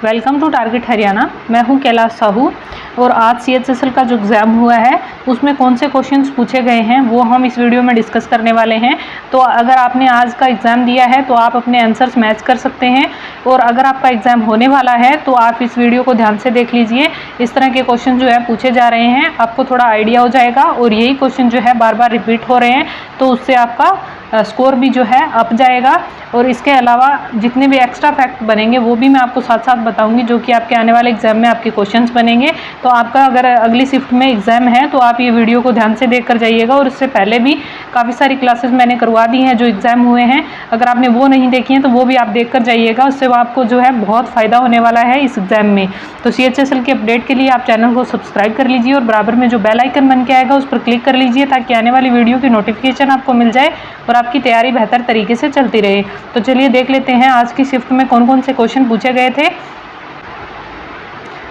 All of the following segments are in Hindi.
Welcome to target Haryana. मैं हूं कैलाश साहू और आज CHSL का जो एग्ज़ाम हुआ है उसमें कौन से क्वेश्चंस पूछे गए हैं वो हम इस वीडियो में डिस्कस करने वाले हैं। तो अगर आपने आज का एग्ज़ाम दिया है तो आप अपने आंसर्स मैच कर सकते हैं, और अगर आपका एग्ज़ाम होने वाला है तो आप इस वीडियो को ध्यान से देख लीजिए। इस तरह के क्वेश्चन जो है पूछे जा रहे हैं, आपको थोड़ा आइडिया हो जाएगा, और यही क्वेश्चन जो है बार बार रिपीट हो रहे हैं तो उससे आपका स्कोर भी जो है अप जाएगा। और इसके अलावा जितने भी एक्स्ट्रा फैक्ट बनेंगे वो भी मैं आपको साथ साथ बताऊंगी, जो कि आपके आने वाले एग्जाम में आपके क्वेश्चंस बनेंगे। तो आपका अगर अगली शिफ्ट में एग्जाम है तो आप ये वीडियो को ध्यान से देख कर जाइएगा। और इससे पहले भी काफ़ी सारी क्लासेस मैंने करवा दी हैं जो एग्जाम हुए हैं, अगर आपने वो नहीं देखी हैं तो वो भी आप देख कर जाइएगा, उससे आपको जो है बहुत फ़ायदा होने वाला है इस एग्जाम में। तो CHSL के अपडेट के लिए आप चैनल को सब्सक्राइब कर लीजिए और बराबर में जो बेल आइकन बन के आएगा उस पर क्लिक कर लीजिए, ताकि आने वाली वीडियो की नोटिफिकेशन आपको मिल जाए और आपकी तैयारी बेहतर तरीके से चलती रहे। तो चलिए देख लेते हैं आज की शिफ्ट में कौन कौन से क्वेश्चन पूछे गए थे।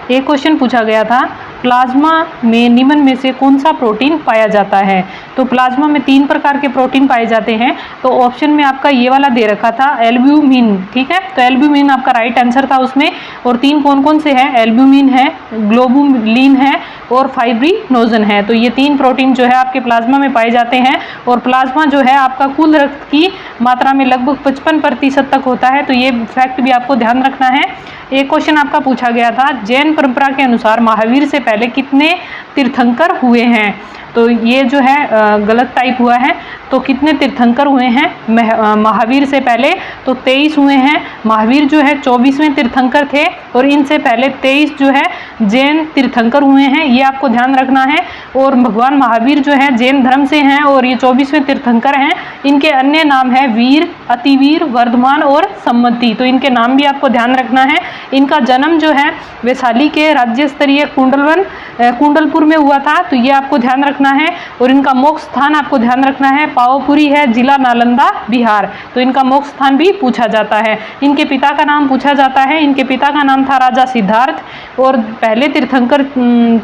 एक क्वेश्चन पूछा गया था, प्लाज्मा में निम्न में से कौन सा प्रोटीन पाया जाता है। तो प्लाज्मा में 3 प्रकार के प्रोटीन पाए जाते हैं। तो ऑप्शन में आपका ये वाला दे रखा था एल्ब्यूमिन, ठीक है। तो एल्ब्यूमिन आपका राइट आंसर था उसमें। और 3 कौन कौन से हैं, एल्ब्यूमिन है, ग्लोबुलिन है और फाइब्रिनोजन है। तो ये 3 प्रोटीन जो है आपके प्लाज्मा में पाए जाते हैं। और प्लाज्मा जो है आपका कुल रक्त की मात्रा में लगभग 55% तक होता है। तो ये फैक्ट भी आपको ध्यान रखना है। एक क्वेश्चन आपका पूछा गया था, जैन परंपरा के अनुसार महावीर से पहले कितने तीर्थंकर हुए हैं। तो ये जो है गलत टाइप हुआ है। तो कितने तीर्थंकर हुए हैं महावीर से पहले, तो 23 हुए हैं। महावीर जो है 24वें तीर्थंकर थे और इनसे पहले 23 जो है जैन तीर्थंकर हुए हैं, ये आपको ध्यान रखना है। और भगवान महावीर जो है जैन धर्म से हैं और ये 24वें तीर्थंकर हैं। इनके अन्य नाम है वीर, अतिवीर, वर्धमान और सम्मति। तो इनके नाम भी आपको ध्यान रखना है। इनका जन्म जो है वैशाली के राज्य स्तरीय कुंडलपुर में हुआ था, तो ये आपको ध्यान रखना है। और इनका मोक्ष स्थान आपको ध्यान रखना है, पावपुरी है, जिला नालंदा, बिहार। तो इनका मोक्ष स्थान भी पूछा जाता है। इनके पिता का नाम पूछा जाता है, इनके पिता का नाम था राजा सिद्धार्थ। और पहले तीर्थंकर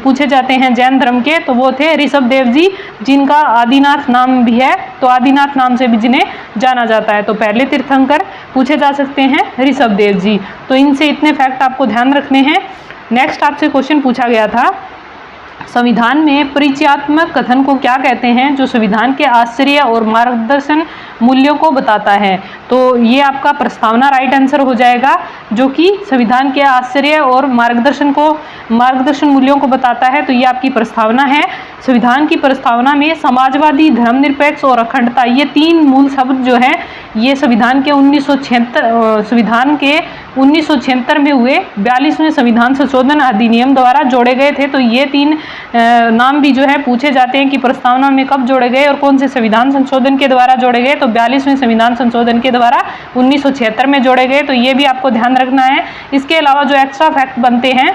पूछे जाते हैं जैन धर्म के, तो वो थे ऋषभदेव जी, जिनका आदिनाथ नाम भी है। तो आदिनाथ नाम से भी जिन्हें जाना जाता है। तो पहले तीर्थंकर पूछे जा सकते हैं ऋषभदेव जी। तो इनसे इतने फैक्ट आपको ध्यान रखने हैं। नेक्स्ट आपसे क्वेश्चन पूछा गया था, संविधान में परिचयात्मक कथन को क्या कहते हैं, जो संविधान के आश्चर्य और मार्गदर्शन मूल्यों को बताता है। तो ये आपका प्रस्तावना राइट आंसर हो जाएगा, जो कि संविधान के आश्चर्य और मार्गदर्शन मूल्यों को बताता है। तो ये आपकी प्रस्तावना है। संविधान की प्रस्तावना में समाजवादी, धर्मनिरपेक्ष और अखंडता, ये 3 मूल शब्द जो है ये संविधान के 1976 में हुए 42वें संविधान संशोधन अधिनियम द्वारा जोड़े गए थे। तो ये 3 नाम भी जो है पूछे जाते हैं कि प्रस्तावना में कब जोड़े गए और कौन से संविधान संशोधन के द्वारा जोड़े गए। तो 42वें संविधान संशोधन के द्वारा 1976 में जोड़े गए। तो ये भी आपको ध्यान रखना है। इसके अलावा जो एक्स्ट्रा फैक्ट बनते हैं,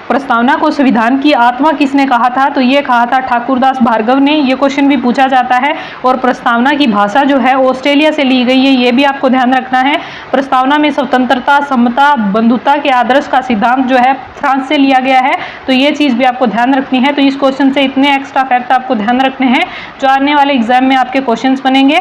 प्रस्तावना को संविधान की आत्मा किसने कहा था, तो ये कहा था ठाकुरदास भार्गव ने। ये क्वेश्चन भी पूछा जाता है। और प्रस्तावना की भाषा जो है ऑस्ट्रेलिया से ली गई है, ये भी आपको ध्यान रखना है। प्रस्तावना में स्वतंत्रता, समता, बंधुता के आदर्श का सिद्धांत जो है फ्रांस से लिया गया है। तो ये चीज़ भी आपको ध्यान रखनी है। तो इस क्वेश्चन से इतने एक्स्ट्रा फैक्ट आपको ध्यान रखने हैं जो आने वाले एग्जाम में आपके क्वेश्चन बनेंगे।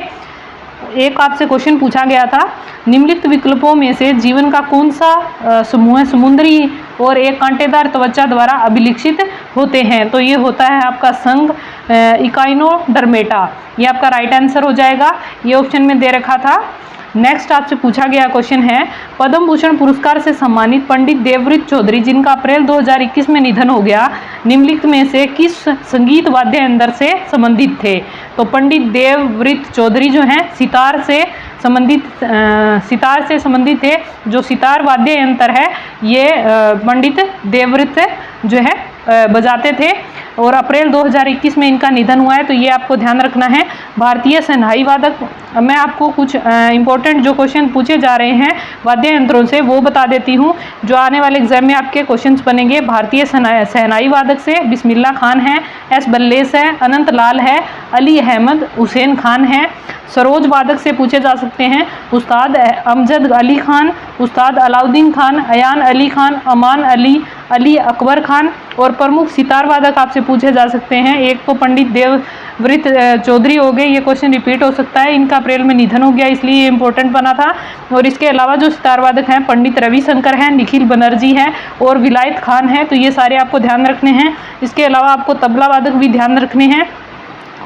एक आपसे क्वेश्चन पूछा गया था, निम्नलिखित विकल्पों में से जीवन का कौन सा समूह समुद्री और एक कांटेदार त्वचा द्वारा अभिलक्षित होते हैं। तो ये होता है आपका संघ इकाइनोडर्मेटा। ये आपका राइट आंसर हो जाएगा। ये ऑप्शन में दे रखा था। नेक्स्ट आपसे पूछा गया क्वेश्चन है, पद्म भूषण पुरस्कार से सम्मानित पंडित देवव्रत चौधरी, जिनका अप्रैल 2021 में निधन हो गया, निम्नलिखित में से किस संगीत वाद्य यंत्र से संबंधित थे। तो पंडित देवव्रत चौधरी जो हैं सितार से संबंधित थे। जो सितार वाद्य यंत्र है ये पंडित देवव्रत जो है बजाते थे। और अप्रैल 2021 में इनका निधन हुआ है। तो ये आपको ध्यान रखना है। भारतीय शहनाई वादक, मैं आपको कुछ इंपॉर्टेंट जो क्वेश्चन पूछे जा रहे हैं वाद्य यंत्रों से वो बता देती हूँ, जो आने वाले एग्जाम में आपके क्वेश्चंस बनेंगे। भारतीय शहनाई वादक से बिस्मिल्लाह खान है, एस बल्लेस है, अनंत लाल है, अली अहमद हुसैन खान है। सरोज वादक से पूछे जा सकते हैं उस्ताद अमजद अली खान, उस्ताद अलाउद्दीन खान, अयान अली खान, अमान अली, अली अकबर खान। और प्रमुख सितार वादक आपसे पूछे जा सकते हैं, एक तो पंडित देवव्रत चौधरी हो गए, ये क्वेश्चन रिपीट हो सकता है, इनका अप्रैल में निधन हो गया इसलिए ये इंपॉर्टेंट बना था। और इसके अलावा जो सितार वादक हैं पंडित रविशंकर हैं, निखिल बनर्जी हैं और विलायत खान हैं, तो ये सारे आपको ध्यान रखने हैं। इसके अलावा आपको तबला वादक भी ध्यान रखने हैं।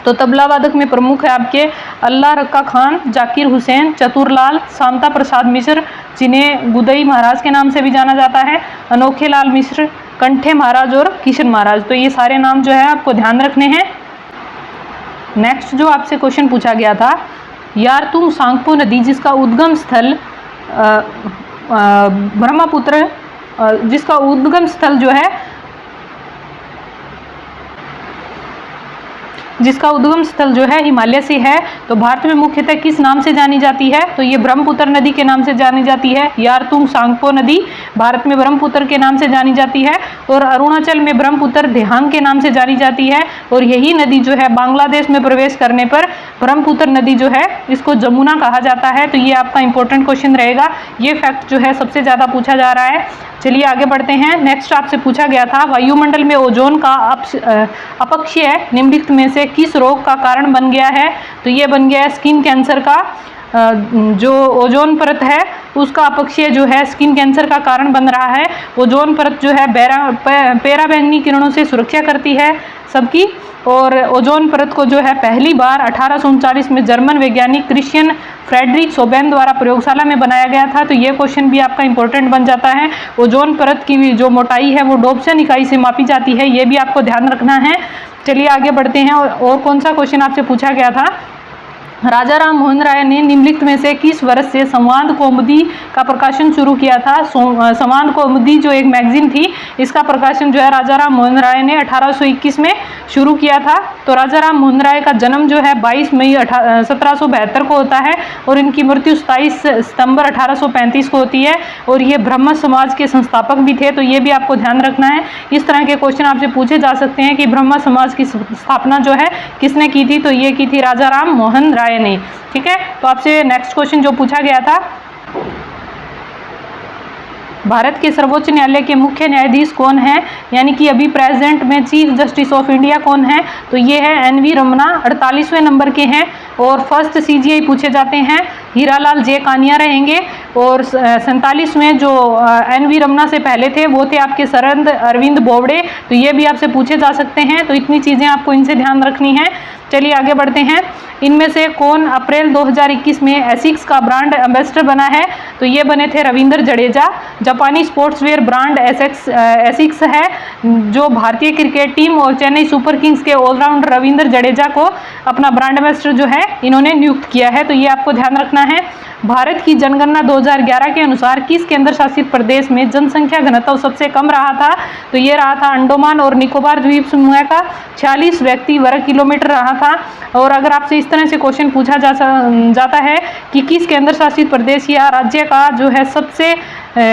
तो तबला वादक में प्रमुख है आपके अल्लाह रक्का खान, जाकिर हुसैन, चतुरलाल, शांता प्रसाद मिश्र जिन्हें गुदई महाराज के नाम से भी जाना जाता है, अनोखे लाल मिश्र, कंठे महाराज और किशन महाराज। तो ये सारे नाम जो है आपको ध्यान रखने हैं। नेक्स्ट जो आपसे क्वेश्चन पूछा गया था, यारतुंग सांगपो नदी जिसका उद्गम स्थल ब्रह्मपुत्र, जिसका उद्गम स्थल जो है हिमालय से है, तो भारत में मुख्यतः किस नाम से जानी जाती है? तो ये ब्रह्मपुत्र नदी के नाम से जानी जाती है। यारतुंग सांगपो नदी भारत में ब्रह्मपुत्र के नाम से जानी जाती है और अरुणाचल में ब्रह्मपुत्र देहांग के नाम से जानी जाती है। और यही नदी जो है बांग्लादेश में प्रवेश करने पर ब्रह्मपुत्र नदी जो है इसको जमुना कहा जाता है। तो ये आपका इंपॉर्टेंट क्वेश्चन रहेगा, ये फैक्ट जो है सबसे ज़्यादा पूछा जा रहा है। चलिए आगे बढ़ते हैं। नेक्स्ट आपसे पूछा गया था, वायुमंडल में ओजोन का अपक्षय निम्नलिखित में से किस रोग का कारण बन गया है? तो ये बन गया है स्किन कैंसर का। जो ओजोन परत है उसका अपक्षय जो है स्किन कैंसर का कारण बन रहा है। ओजोन परत जो है पराबैंगनी किरणों से सुरक्षा करती है सबकी। और ओजोन परत को जो है पहली बार 1839 में जर्मन वैज्ञानिक क्रिश्चियन फ्रेडरिक सोबेन द्वारा प्रयोगशाला में बनाया गया था। तो ये क्वेश्चन भी आपका इंपॉर्टेंट बन जाता है। ओजोन परत की जो मोटाई है वो डॉप्सन इकाई से मापी जाती है, ये भी आपको ध्यान रखना है। चलिए आगे बढ़ते हैं। और कौन सा क्वेश्चन आपसे पूछा गया था, राजा राम मोहन राय ने निम्नलिखित में से किस वर्ष से संवाद कौमुदी का प्रकाशन शुरू किया था? संवाद कौमुदी जो एक मैगजीन थी इसका प्रकाशन जो है राजा राम मोहन राय ने 1821 में शुरू किया था। तो राजा राम मोहन राय का जन्म जो है 22 मई 1772 को होता है और इनकी मृत्यु 27 सितंबर 1835 को होती है। और ये ब्रह्म समाज के संस्थापक भी थे, तो ये भी आपको ध्यान रखना है। इस तरह के क्वेश्चन आपसे पूछे जा सकते हैं कि ब्रह्म समाज की स्थापना जो है किसने की थी? तो ये की थी राजा राम मोहन राय ने। ठीक है, तो आपसे नेक्स्ट क्वेश्चन जो पूछा गया था, भारत के सर्वोच्च न्यायालय के मुख्य न्यायाधीश कौन है, यानी कि अभी प्रेजेंट में चीफ जस्टिस ऑफ इंडिया कौन है? तो ये है एन.वी. रमना, 48वें नंबर के हैं। और फर्स्ट सीजीआई पूछे जाते हैं हीरालाल जे कानिया रहेंगे। और 47वें जो एन.वी. रमना से पहले थे वो थे आपके शरद अरविंद बोबड़े। तो ये भी आपसे पूछे जा सकते हैं, तो इतनी चीज़ें आपको इनसे ध्यान रखनी है। चलिए आगे बढ़ते हैं। इनमें से कौन अप्रैल 2021 में एसिक्स का ब्रांड एम्बेसडर बना है? तो ये बने थे रविंद्र जडेजा। जापानी स्पोर्ट्सवेयर ब्रांड एसिक्स है जो भारतीय क्रिकेट टीम और चेन्नई सुपर किंग्स के ऑलराउंडर रविंद्र जडेजा को अपना ब्रांड एम्बेसडर जो है इन्होंने नियुक्त किया है। तो ये आपको ध्यान रखना है। भारत की जनगणना 2011 के अनुसार किस केंद्र शासित प्रदेश में जनसंख्या घनत्व सबसे कम रहा था? तो ये रहा था अंडमान और निकोबार द्वीप समूह का, 46 व्यक्ति वर्ग किलोमीटर रहा था। और अगर आपसे इस तरह से क्वेश्चन पूछा जाता है कि किस केंद्र शासित प्रदेश या राज्य का जो है सबसे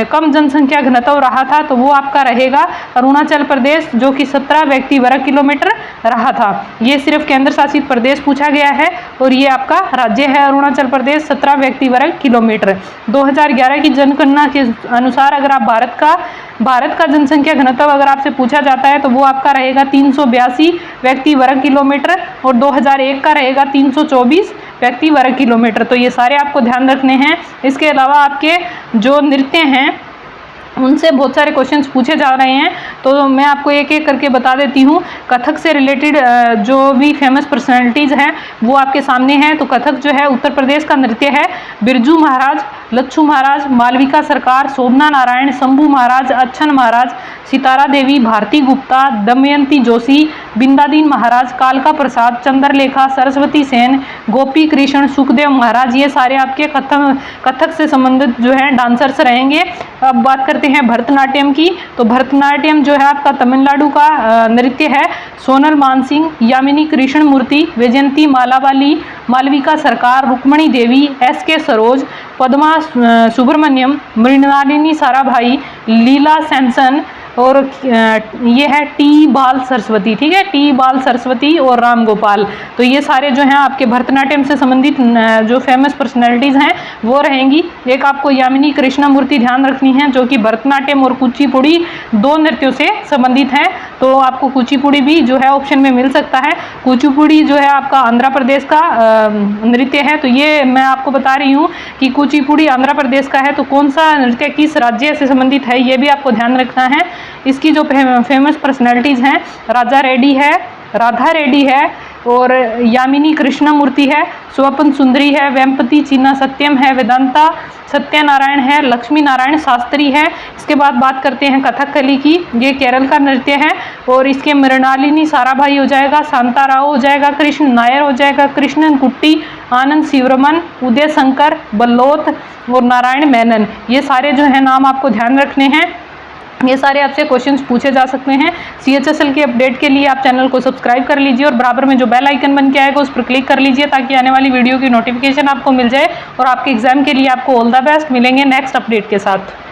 कम जनसंख्या घनत्व रहा था, तो वो आपका रहेगा अरुणाचल प्रदेश, जो कि 17 व्यक्ति वर्ग किलोमीटर रहा था। ये सिर्फ केंद्र शासित प्रदेश पूछा गया है और ये आपका राज्य है अरुणाचल प्रदेश, 17 व्यक्ति वर्ग किलोमीटर। 2011 की जनगणना के अनुसार अगर आप भारत का जनसंख्या घनत्व अगर आपसे पूछा जाता है तो वो आपका रहेगा 382 व्यक्ति वर्ग किलोमीटर और 2001 का रहेगा 324 व्यक्ति वर्ग किलोमीटर। तो ये सारे आपको ध्यान रखने हैं। इसके अलावा आपके जो नृत्य हैं उनसे बहुत सारे क्वेश्चंस पूछे जा रहे हैं, तो मैं आपको एक एक करके बता देती हूँ। कथक से रिलेटेड जो भी फेमस पर्सनैलिटीज़ हैं वो आपके सामने हैं। तो कथक जो है उत्तर प्रदेश का नृत्य है। बिरजू महाराज, लच्छू महाराज, मालविका सरकार, शोभना नारायण, शंभू महाराज, अच्छन महाराज, सितारा देवी, भारती गुप्ता, दमयंती जोशी, बिंदादीन महाराज, कालका प्रसाद, चंद्रलेखा, सरस्वती सेन, गोपी कृष्ण, सुखदेव महाराज, ये सारे आपके कथक से संबंधित जो है डांसर्स रहेंगे। अब बात करते हैं भरतनाट्यम की। तो भरतनाट्यम जो है आपका तमिलनाडु का नृत्य है। सोनल मानसिंह, यामिनी कृष्ण मूर्ति, वैजयंती मालावाली, मालविका सरकार, रुक्मणी देवी, एस.के. सरोज, पद्मा सुब्रमण्यम, मृणालिनी साराभाई, लीला सैमसन, और ये है टी बाल सरस्वती, ठीक है, टी बाल सरस्वती और राम गोपाल। तो ये सारे जो हैं आपके भरतनाट्यम से संबंधित जो फेमस पर्सनैलिटीज हैं वो रहेंगी। एक आपको यामिनी कृष्णमूर्ति ध्यान रखनी है, जो कि भरतनाट्यम और कुचिपुड़ी दो नृत्यों से संबंधित हैं। तो आपको कुचिपुड़ी भी जो है ऑप्शन में मिल सकता है। कुचिपुड़ी जो है आपका आंध्र प्रदेश का नृत्य है। तो ये मैं आपको बता रही हूँ कि कुचिपुड़ी आंध्र प्रदेश का है, तो कौन सा नृत्य किस राज्य से संबंधित है ये भी आपको ध्यान रखना है। इसकी जो फेमस पर्सनैलिटीज हैं, राधा रेड्डी है और यामिनी कृष्णमूर्ति है, स्वपन सुंदरी है, वेम्पति चिन्ना सत्यम है, वेदांता सत्यनारायण है, लक्ष्मी नारायण शास्त्री है। इसके बाद बात करते हैं कथकली की। ये केरल का नृत्य है और इसके मृणालिनी साराभाई हो जाएगा, शांता राव हो जाएगा, कृष्ण नायर हो जाएगा, कृष्णन कुट्टी, आनंद शिवरमन, उदय शंकर बल्लोत और नारायण मेनन। ये सारे जो है नाम आपको ध्यान रखने हैं। ये सारे आपसे क्वेश्चंस पूछे जा सकते हैं। CHSL के अपडेट के लिए आप चैनल को सब्सक्राइब कर लीजिए और बराबर में जो बेल आइकन बन के आएगा उस पर क्लिक कर लीजिए, ताकि आने वाली वीडियो की नोटिफिकेशन आपको मिल जाए और आपके एग्जाम के लिए आपको ऑल द बेस्ट। मिलेंगे नेक्स्ट अपडेट के साथ।